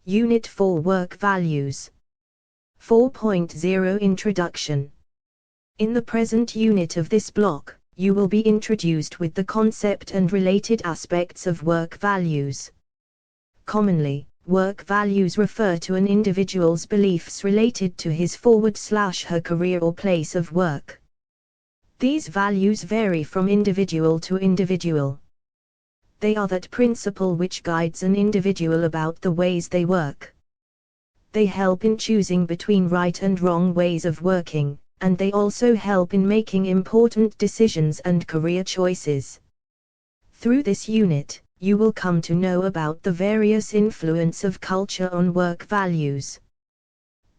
Unit 4 Work Values 4.0 Introduction. In the present unit of this block, you will be introduced with the concept and related aspects of work values. Commonly, work values refer to an individual's beliefs related to his/her career or place of work. These values vary from individual to individual. They are that principle which guides an individual about the ways they work. They help in choosing between right and wrong ways of working, and they also help in making important decisions and career choices. Through this unit, you will come to know about the various influence of culture on work values.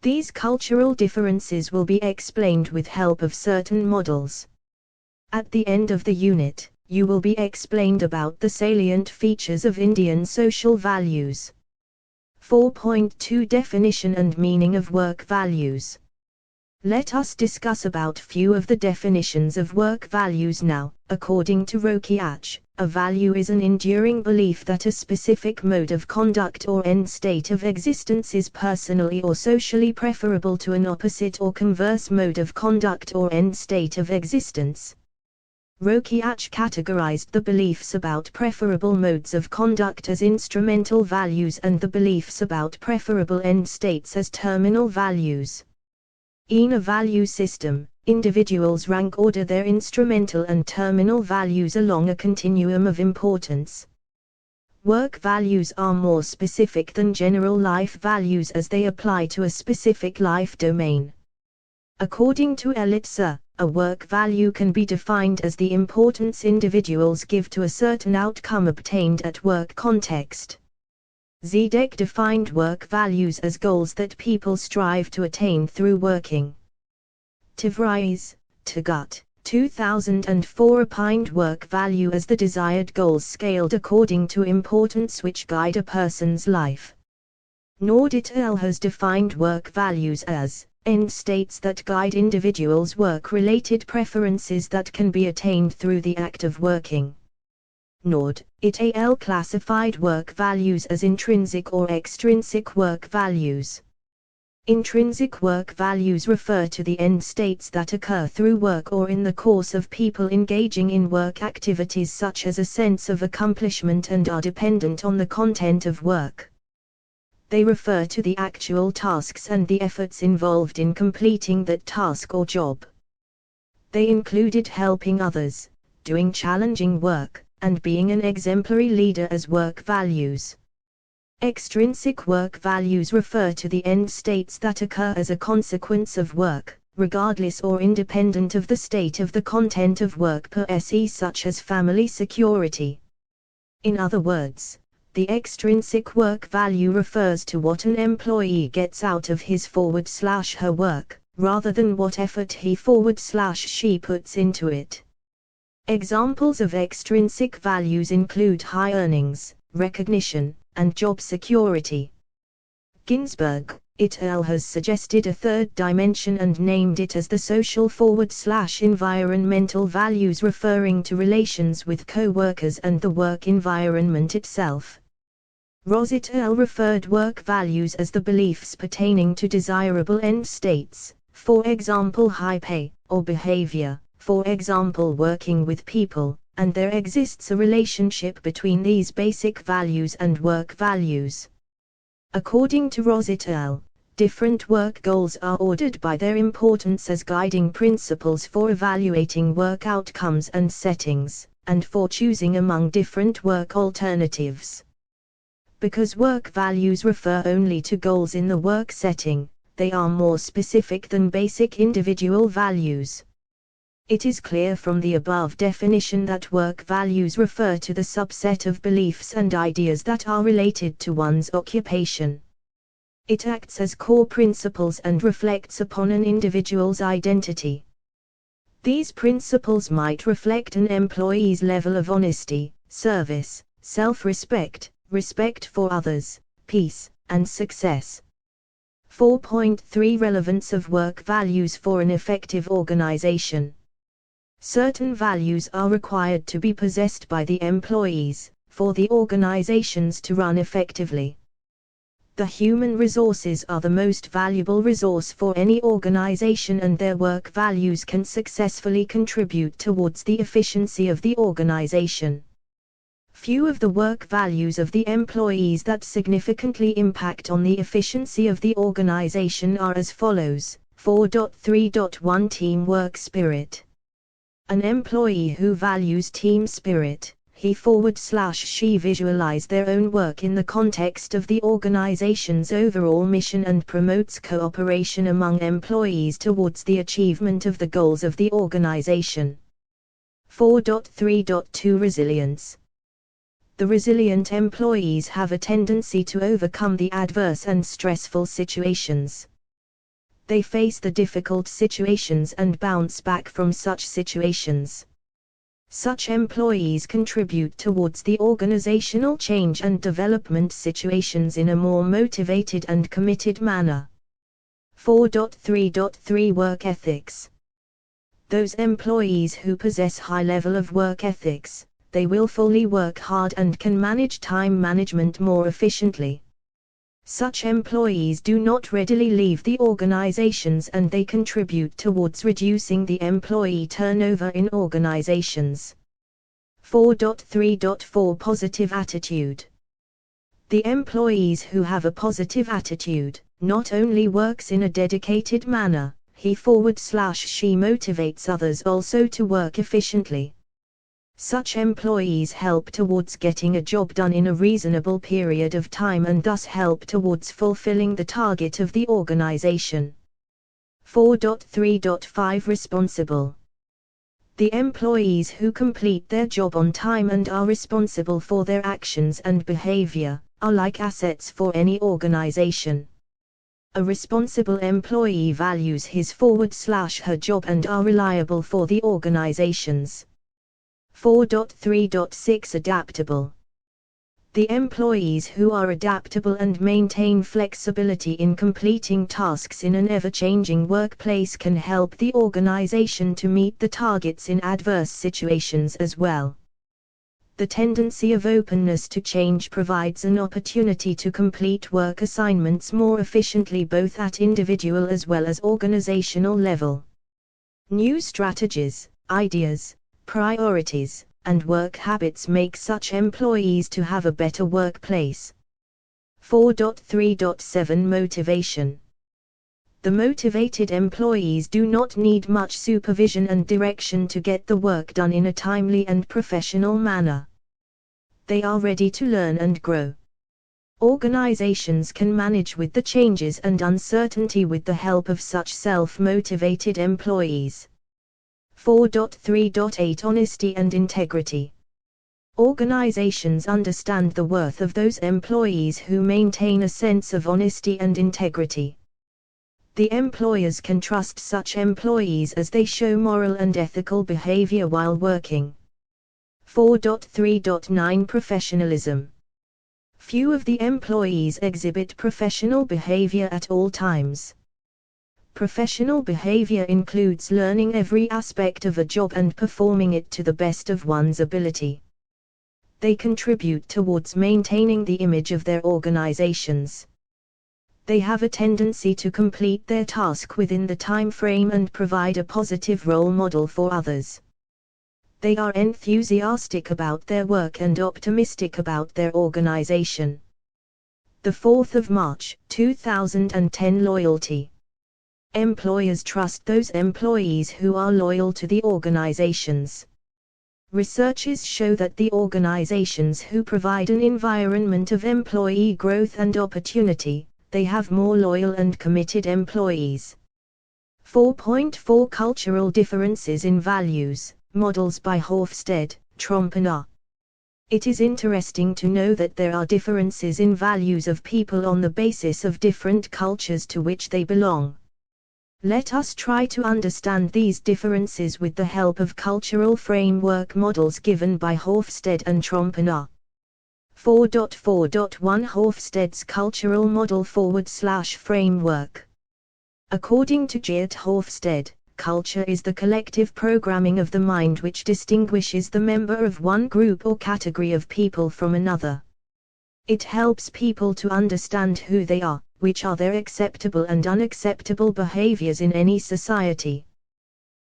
These cultural differences will be explained with help of certain models. At the end of the unit, you will be explained about the salient features of Indian social values. 4.2 Definition and meaning of work values. Let us discuss about few of the definitions of work values now. According to BAPCH, a value is an enduring belief that a specific mode of conduct or end state of existence is personally or socially preferable to an opposite or converse mode of conduct or end state of existence. BAPCH categorized the beliefs about preferable modes of conduct as instrumental values and the beliefs about preferable end states as terminal values. In a value system, individuals rank order their instrumental and terminal values along a continuum of importance. Work values are more specific than general life values as they apply to a specific life domain. According to Elitzer, a work value can be defined as the importance individuals give to a certain outcome obtained at work context. Zedek defined work values as goals that people strive to attain through working. Tivrais, Tagut, 2004 opined work value as the desired goals scaled according to importance which guide a person's life. Nord et al. Has defined work values as end states that guide individuals' work-related preferences that can be attained through the act of working. Nord et al. Classified work values as intrinsic or extrinsic work values. Intrinsic work values refer to the end states that occur through work or in the course of people engaging in work activities such as a sense of accomplishment and are dependent on the content of work. They refer to the actual tasks and the efforts involved in completing that task or job. They included helping others, doing challenging work, and being an exemplary leader as work values. Extrinsic work values refer to the end states that occur as a consequence of work, regardless or independent of the state of the content of work per se, such as family security. In other words, the extrinsic work value refers to what an employee gets out of his/her work, rather than what effort he/she puts into it. Examples of extrinsic values include high earnings, recognition, and job security. Ginsberg et al. Has suggested a third dimension and named it as the social/environmental values, referring to relations with co-workers and the work environment itself. Ross et al. Referred work values as the beliefs pertaining to desirable end states, for example high pay, or behavior, for example working with people, and there exists a relationship between these basic values and work values. According to Ross et al., different work goals are ordered by their importance as guiding principles for evaluating work outcomes and settings, and for choosing among different work alternatives. Because work values refer only to goals in the work setting, they are more specific than basic individual values. It is clear from the above definition that work values refer to the subset of beliefs and ideas that are related to one's occupation. It acts as core principles and reflects upon an individual's identity. These principles might reflect an employee's level of honesty, service, self-respect, respect for others, peace, and success. 4.3 Relevance of work values for an effective organization. Certain values are required to be possessed by the employees, for the organizations to run effectively. The human resources are the most valuable resource for any organization, and their work values can successfully contribute towards the efficiency of the organization. Few of the work values of the employees that significantly impact on the efficiency of the organization are as follows. 4.3.1 Teamwork spirit. An employee who values team spirit, he/she visualize their own work in the context of the organization's overall mission and promotes cooperation among employees towards the achievement of the goals of the organization. 4.3.2 Resilience. The resilient employees have a tendency to overcome the adverse and stressful situations. They face the difficult situations and bounce back from such situations. Such employees contribute towards the organizational change and development situations in a more motivated and committed manner. 4.3.3 Work ethics. Those employees who possess high level of work ethics, they willfully work hard and can manage time management more efficiently. Such employees do not readily leave the organizations, and they contribute towards reducing the employee turnover in organizations. 4.3.4 Positive attitude. The employees who have a positive attitude not only works in a dedicated manner, he/she motivates others also to work efficiently. Such employees help towards getting a job done in a reasonable period of time and thus help towards fulfilling the target of the organization. 4.3.5 Responsible. The employees who complete their job on time and are responsible for their actions and behavior are like assets for any organization. A responsible employee values his/her job and are reliable for the organizations. 4.3.6 Adaptable. The employees who are adaptable and maintain flexibility in completing tasks in an ever-changing workplace can help the organization to meet the targets in adverse situations as well. The tendency of openness to change provides an opportunity to complete work assignments more efficiently both at individual as well as organizational level. New strategies, ideas, priorities, and work habits make such employees to have a better workplace. 4.3.7 Motivation. The motivated employees do not need much supervision and direction to get the work done in a timely and professional manner. They are ready to learn and grow. Organizations can manage with the changes and uncertainty with the help of such self-motivated employees. 4.3.8 Honesty and integrity. Organizations understand the worth of those employees who maintain a sense of honesty and integrity. The employers can trust such employees as they show moral and ethical behavior while working. 4.3.9 Professionalism. Few of the employees exhibit professional behavior at all times. Professional behavior includes learning every aspect of a job and performing it to the best of one's ability. They contribute towards maintaining the image of their organizations. They have a tendency to complete their task within the time frame and provide a positive role model for others. They are enthusiastic about their work and optimistic about their organization. The 4th of March, 2010 Loyalty. Employers trust those employees who are loyal to the organizations. Researches show that the organizations who provide an environment of employee growth and opportunity, they have more loyal and committed employees. 4.4 Cultural differences in values, models by Hofstede, Trompener. It is interesting to know that there are differences in values of people on the basis of different cultures to which they belong. Let us try to understand these differences with the help of cultural framework models given by Hofstede and Trompener. 4.4.1 Hofstede's cultural model /framework. According to Geert Hofstede, culture is the collective programming of the mind which distinguishes the member of one group or category of people from another. It helps people to understand who they are, which are their acceptable and unacceptable behaviors in any society.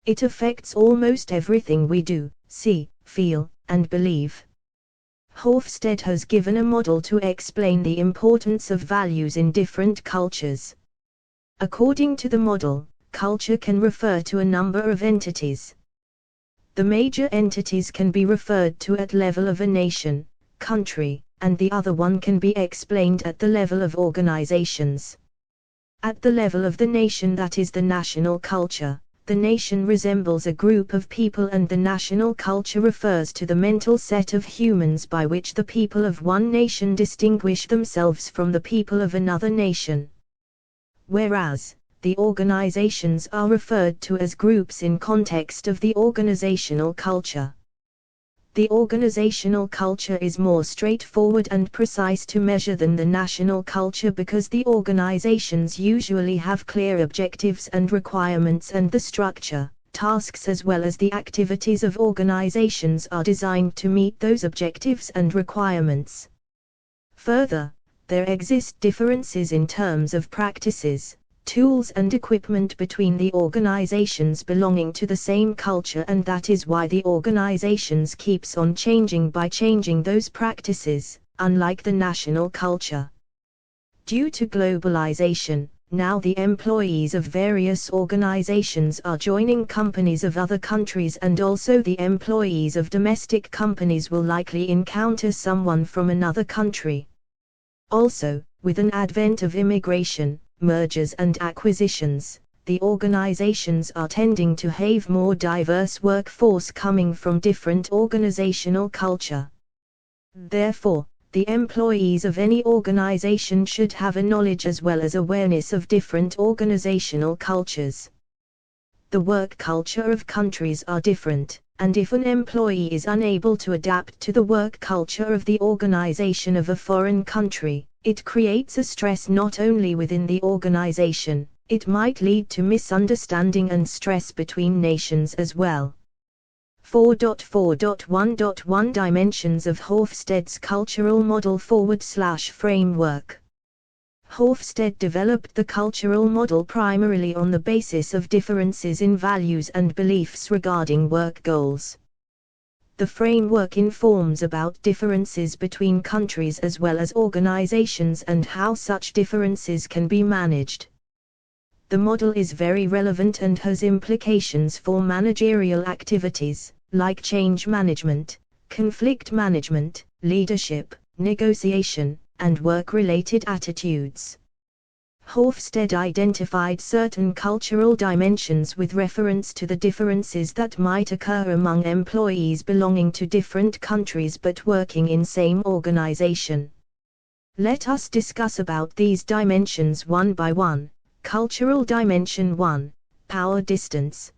It affects almost everything we do, see, feel, and believe. Hofstede has given a model to explain the importance of values in different cultures. According to the model, culture can refer to a number of entities. The major entities can be referred to at level of a nation, country, and the other one can be explained at the level of organizations. At the level of the nation, that is the national culture, the nation resembles a group of people and the national culture refers to the mental set of humans by which the people of one nation distinguish themselves from the people of another nation. Whereas, the organizations are referred to as groups in context of the organizational culture. The organizational culture is more straightforward and precise to measure than the national culture because the organizations usually have clear objectives and requirements, and the structure, tasks as well as the activities of organizations are designed to meet those objectives and requirements. Further, there exist differences in terms of practices, tools and equipment between the organizations belonging to the same culture, and that is why the organizations keeps on changing by changing those practices, unlike the national culture. Due to globalization, now the employees of various organizations are joining companies of other countries, and also the employees of domestic companies will likely encounter someone from another country. Also, with an advent of immigration, mergers and acquisitions, the organizations are tending to have more diverse workforce coming from different organizational culture. Therefore, the employees of any organization should have a knowledge as well as awareness of different organizational cultures. The work culture of countries are different, and if an employee is unable to adapt to the work culture of the organization of a foreign country, it creates a stress not only within the organization, it might lead to misunderstanding and stress between nations as well. 4.4.1.1 Dimensions of Hofstede's Cultural Model /Framework. Hofstede developed the cultural model primarily on the basis of differences in values and beliefs regarding work goals. The framework informs about differences between countries as well as organizations and how such differences can be managed. The model is very relevant and has implications for managerial activities, like change management, conflict management, leadership, negotiation, and work-related attitudes. Hofstede identified certain cultural dimensions with reference to the differences that might occur among employees belonging to different countries but working in same organization. Let us discuss about these dimensions one by one. Cultural Dimension 1, Power Distance.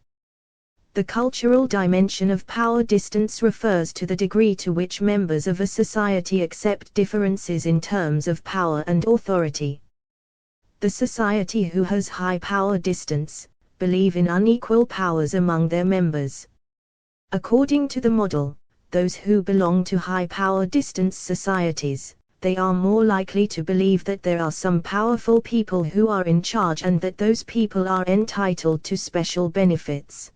The cultural dimension of power distance refers to the degree to which members of a society accept differences in terms of power and authority. The society who has high power distance believe in unequal powers among their members. According to the model, those who belong to high power distance societies, they are more likely to believe that there are some powerful people who are in charge and that those people are entitled to special benefits.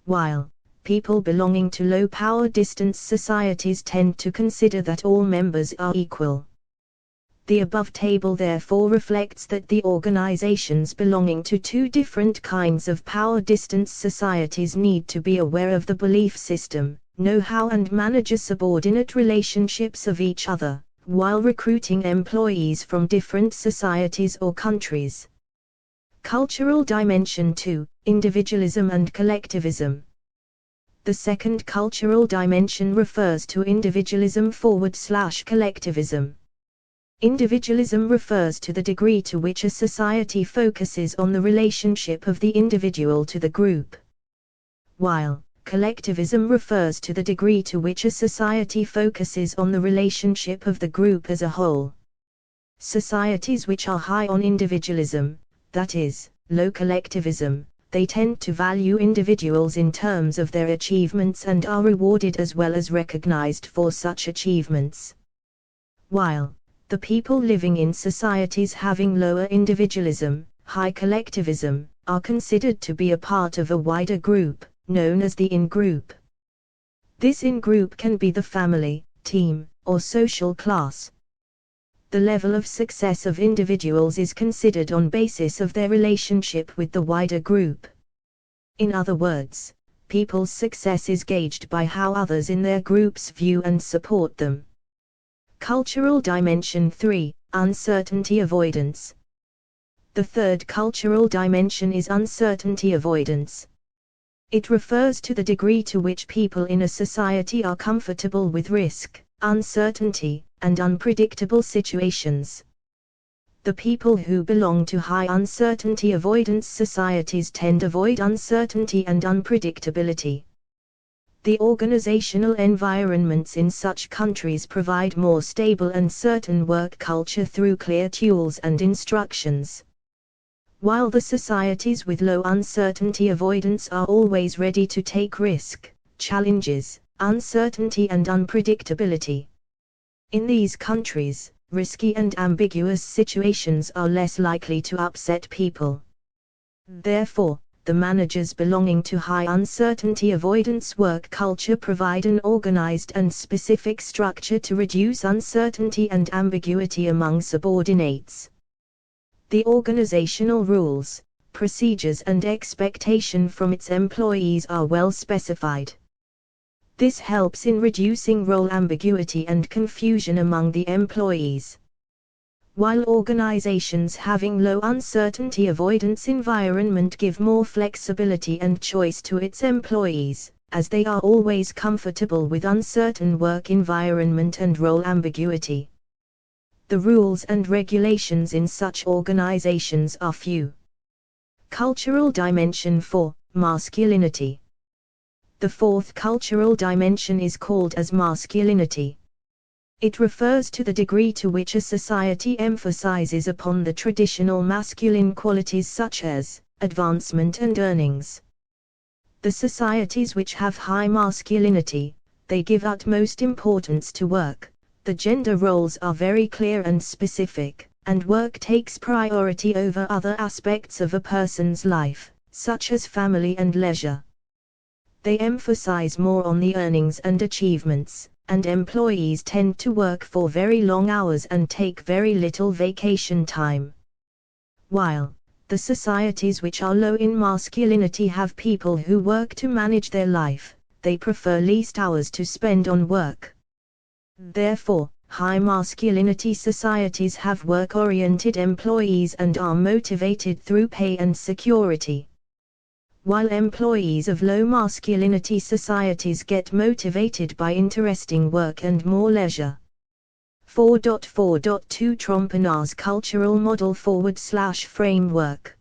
While people belonging to low power distance societies tend to consider that all members are equal. The above table therefore reflects that the organizations belonging to two different kinds of power distance societies need to be aware of the belief system, know how and manage subordinate relationships of each other, while recruiting employees from different societies or countries. Cultural Dimension 2, Individualism and Collectivism. The second cultural dimension refers to individualism/collectivism. Individualism refers to the degree to which a society focuses on the relationship of the individual to the group, while collectivism refers to the degree to which a society focuses on the relationship of the group as a whole. Societies which are high on individualism, that is, low collectivism, they tend to value individuals in terms of their achievements and are rewarded as well as recognized for such achievements. While the people living in societies having lower individualism, high collectivism, are considered to be a part of a wider group, known as the in-group. This in-group can be the family, team, or social class. The level of success of individuals is considered on basis of their relationship with the wider group. In other words, people's success is gauged by how others in their groups view and support them. Cultural dimension 3, uncertainty avoidance. The third cultural dimension is uncertainty avoidance. It refers to the degree to which people in a society are comfortable with risk, uncertainty, and unpredictable situations. The people who belong to high uncertainty avoidance societies tend to avoid uncertainty and unpredictability. The organizational environments in such countries provide more stable and certain work culture through clear tools and instructions. While the societies with low uncertainty avoidance are always ready to take risk, challenges, uncertainty and unpredictability. In these countries, risky and ambiguous situations are less likely to upset people. Therefore, the managers belonging to high uncertainty avoidance work culture provide an organized and specific structure to reduce uncertainty and ambiguity among subordinates. The organizational rules, procedures and expectation from its employees are well specified. This helps in reducing role ambiguity and confusion among the employees. While organizations having low uncertainty avoidance environment give more flexibility and choice to its employees, as they are always comfortable with uncertain work environment and role ambiguity. The rules and regulations in such organizations are few. Cultural dimension 4, masculinity. The fourth cultural dimension is called as masculinity. It refers to the degree to which a society emphasizes upon the traditional masculine qualities such as advancement and earnings. The societies which have high masculinity, they give utmost importance to work. The gender roles are very clear and specific, and work takes priority over other aspects of a person's life, such as family and leisure. They emphasize more on the earnings and achievements, and employees tend to work for very long hours and take very little vacation time. While the societies which are low in masculinity have people who work to manage their life, they prefer least hours to spend on work. Therefore, high masculinity societies have work-oriented employees and are motivated through pay and security. While employees of low masculinity societies get motivated by interesting work and more leisure. 4.4.2 Trompenaars cultural model /framework.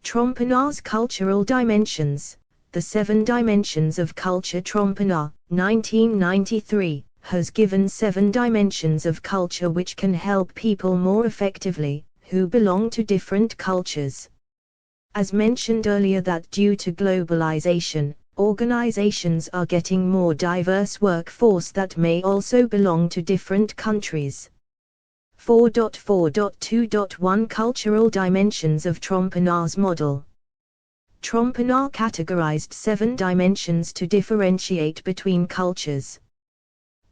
Trompenaars cultural dimensions, the 7 dimensions of culture. Trompenaar, 1993. Has given 7 dimensions of culture which can help people more effectively, who belong to different cultures. As mentioned earlier that due to globalization, organizations are getting more diverse workforce that may also belong to different countries. 4.4.2.1 Cultural dimensions of Trompenaars model. Trompenaar categorized 7 dimensions to differentiate between cultures.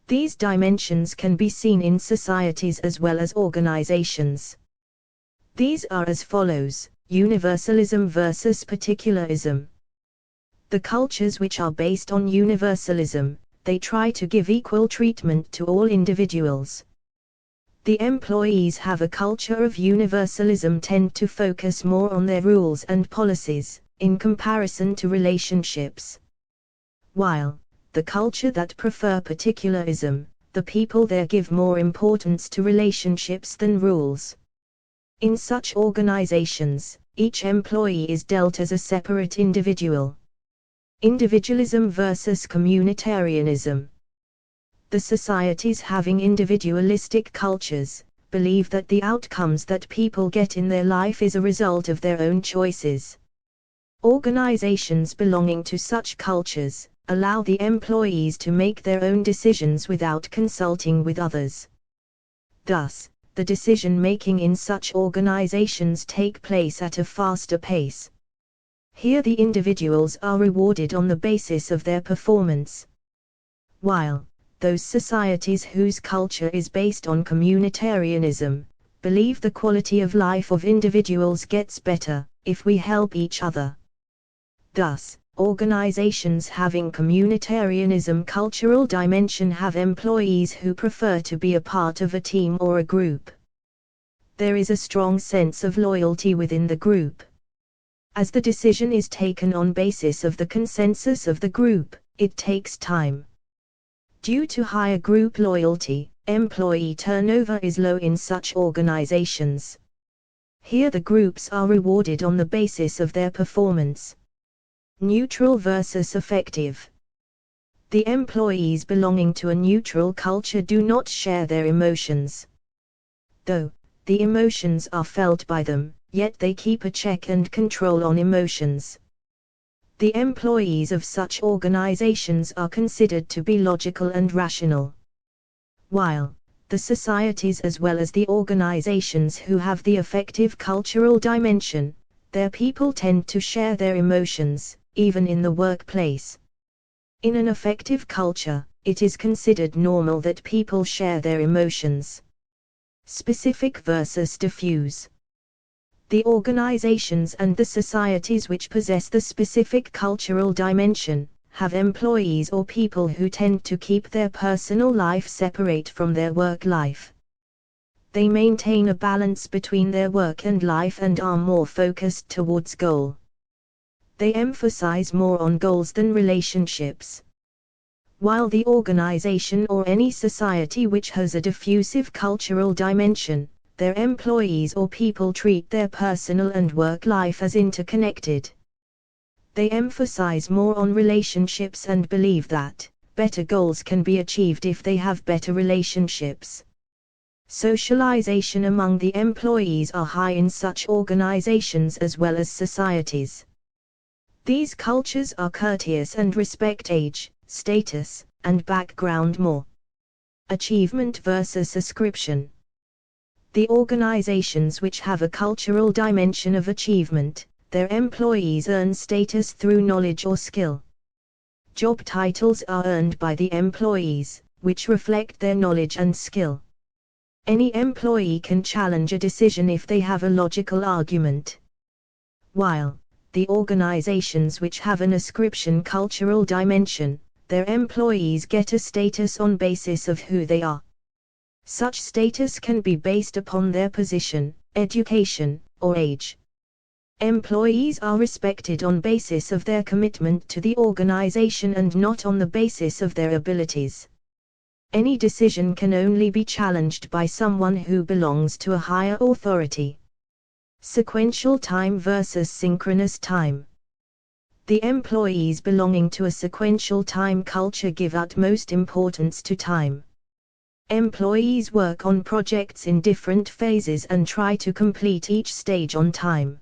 These dimensions can be seen in societies as well as organizations. These are as follows: universalism versus particularism. The cultures which are based on universalism, they try to give equal treatment to all individuals. The employees have a culture of universalism tend to focus more on their rules and policies, in comparison to relationships. While the culture that prefer particularism, the people there give more importance to relationships than rules. In such organizations, each employee is dealt as a separate individual. Individualism versus communitarianism. The societies having individualistic cultures believe that the outcomes that people get in their life is a result of their own choices. Organizations belonging to such cultures allow the employees to make their own decisions without consulting with others. Thus, the decision-making in such organizations take place at a faster pace. Here the individuals are rewarded on the basis of their performance. While those societies whose culture is based on communitarianism believe the quality of life of individuals gets better if we help each other. Thus, organizations having communitarianism cultural dimension have employees who prefer to be a part of a team or a group. There is a strong sense of loyalty within the group. As the decision is taken on basis of the consensus of the group, it takes time. Due to higher group loyalty, employee turnover is low in such organizations. Here the groups are rewarded on the basis of their performance. Neutral versus effective. The employees belonging to a neutral culture do not share their emotions. Though the emotions are felt by them, yet they keep a check and control on emotions. The employees of such organizations are considered to be logical and rational. While the societies as well as the organizations who have the effective cultural dimension, their people tend to share their emotions, even in the workplace. In an effective culture, it is considered normal that people share their emotions. Specific versus diffuse. The organizations and the societies which possess the specific cultural dimension have employees or people who tend to keep their personal life separate from their work life. They maintain a balance between their work and life and are more focused towards goal. They emphasize more on goals than relationships. While the organization or any society which has a diffusive cultural dimension, their employees or people treat their personal and work life as interconnected. They emphasize more on relationships and believe that better goals can be achieved if they have better relationships. Socialization among the employees are high in such organizations as well as societies. These cultures are courteous and respect age, status, and background more. Achievement versus ascription. The organizations which have a cultural dimension of achievement, their employees earn status through knowledge or skill. Job titles are earned by the employees, which reflect their knowledge and skill. Any employee can challenge a decision if they have a logical argument. While the organizations which have an ascription cultural dimension, their employees get a status on basis of who they are. Such status can be based upon their position, education, or age. Employees are respected on basis of their commitment to the organization and not on the basis of their abilities. Any decision can only be challenged by someone who belongs to a higher authority. Sequential time versus synchronous time. The employees belonging to a sequential time culture give utmost importance to time. Employees work on projects in different phases and try to complete each stage on time.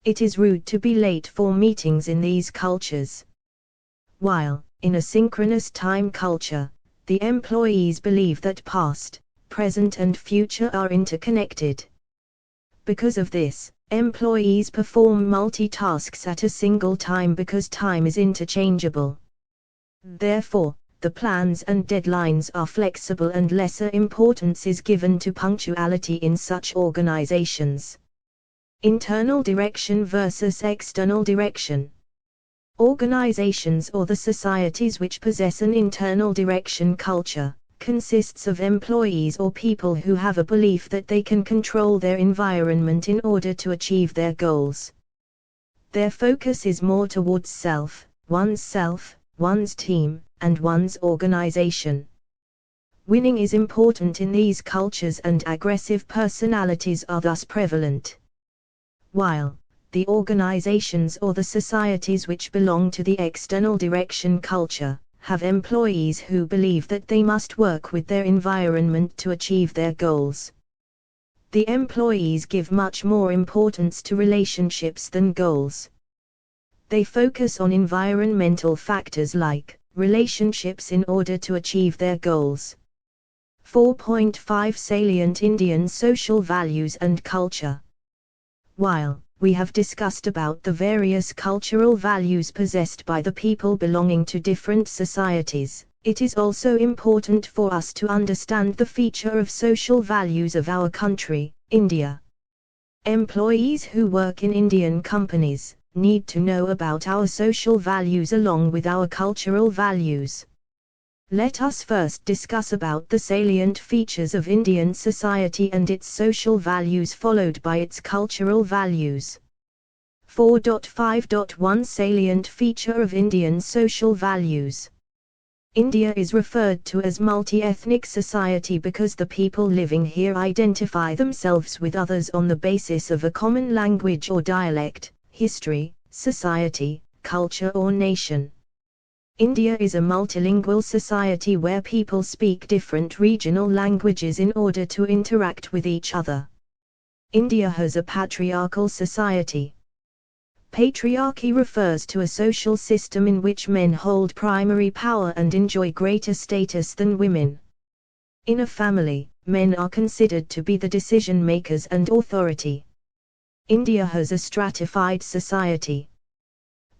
It is rude to be late for meetings in these cultures. While, in a synchronous time culture, the employees believe that past, present and future are interconnected. Because of this, employees perform multitasks at a single time because time is interchangeable. Therefore, the plans and deadlines are flexible and lesser importance is given to punctuality in such organizations. Internal direction versus external direction. Organizations or the societies which possess an internal direction culture consists of employees or people who have a belief that they can control their environment in order to achieve their goals. Their focus is more towards self, one's team, and one's organization. Winning is important in these cultures and aggressive personalities are thus prevalent. While the organizations or the societies which belong to the external direction culture have employees who believe that they must work with their environment to achieve their goals. The employees give much more importance to relationships than goals. They focus on environmental factors like relationships in order to achieve their goals. 4.5 Salient Indian Social Values and Culture. While we have discussed about the various cultural values possessed by the people belonging to different societies, it is also important for us to understand the feature of social values of our country, India. Employees who work in Indian companies need to know about our social values along with our cultural values. Let us first discuss about the salient features of Indian society and its social values followed by its cultural values. 4.5.1 Salient feature of Indian social values. India is referred to as multi-ethnic society because the people living here identify themselves with others on the basis of a common language or dialect, history, society, culture or nation. India is a multilingual society where people speak different regional languages in order to interact with each other. India has a patriarchal society. Patriarchy refers to a social system in which men hold primary power and enjoy greater status than women. In a family, men are considered to be the decision makers and authority. India has a stratified society.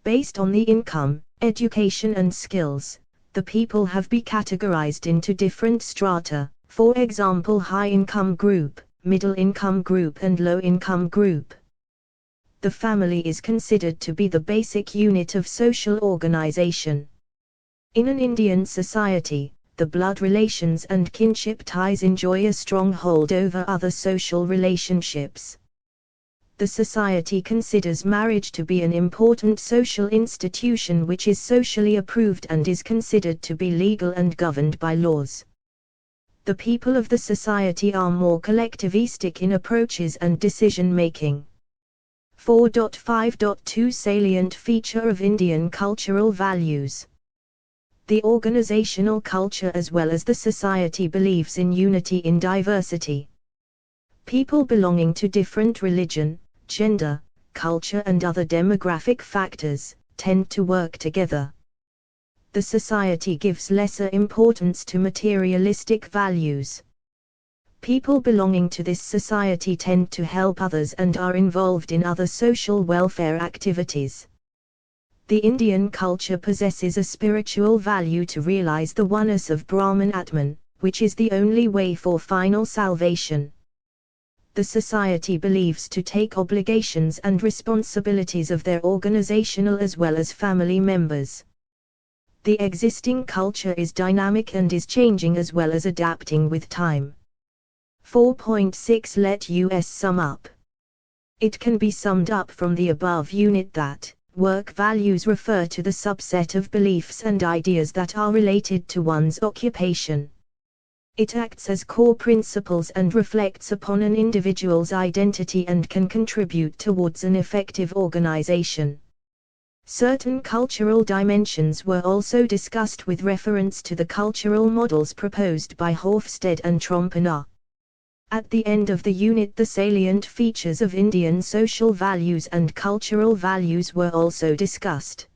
Based on the income, education and skills, the people have been categorized into different strata, for example high-income group, middle-income group and low-income group. The family is considered to be the basic unit of social organization. In an Indian society, the blood relations and kinship ties enjoy a strong hold over other social relationships. The society considers marriage to be an important social institution which is socially approved and is considered to be legal and governed by laws. The people of the society are more collectivistic in approaches and decision-making. 4.5.2 Salient feature of Indian cultural values. The organizational culture as well as the society believes in unity in diversity. People belonging to different religion, gender, culture and other demographic factors tend to work together. The society gives lesser importance to materialistic values. People belonging to this society tend to help others and are involved in other social welfare activities. The Indian culture possesses a spiritual value to realize the oneness of Brahman Atman, which is the only way for final salvation. The society believes to take obligations and responsibilities of their organizational as well as family members. The existing culture is dynamic and is changing as well as adapting with time. 4.6 Let us sum up. It can be summed up from the above unit that work values refer to the subset of beliefs and ideas that are related to one's occupation. It acts as core principles and reflects upon an individual's identity and can contribute towards an effective organization. Certain cultural dimensions were also discussed with reference to the cultural models proposed by Hofstede and Trompenaar. At the end of the unit, the salient features of Indian social values and cultural values were also discussed.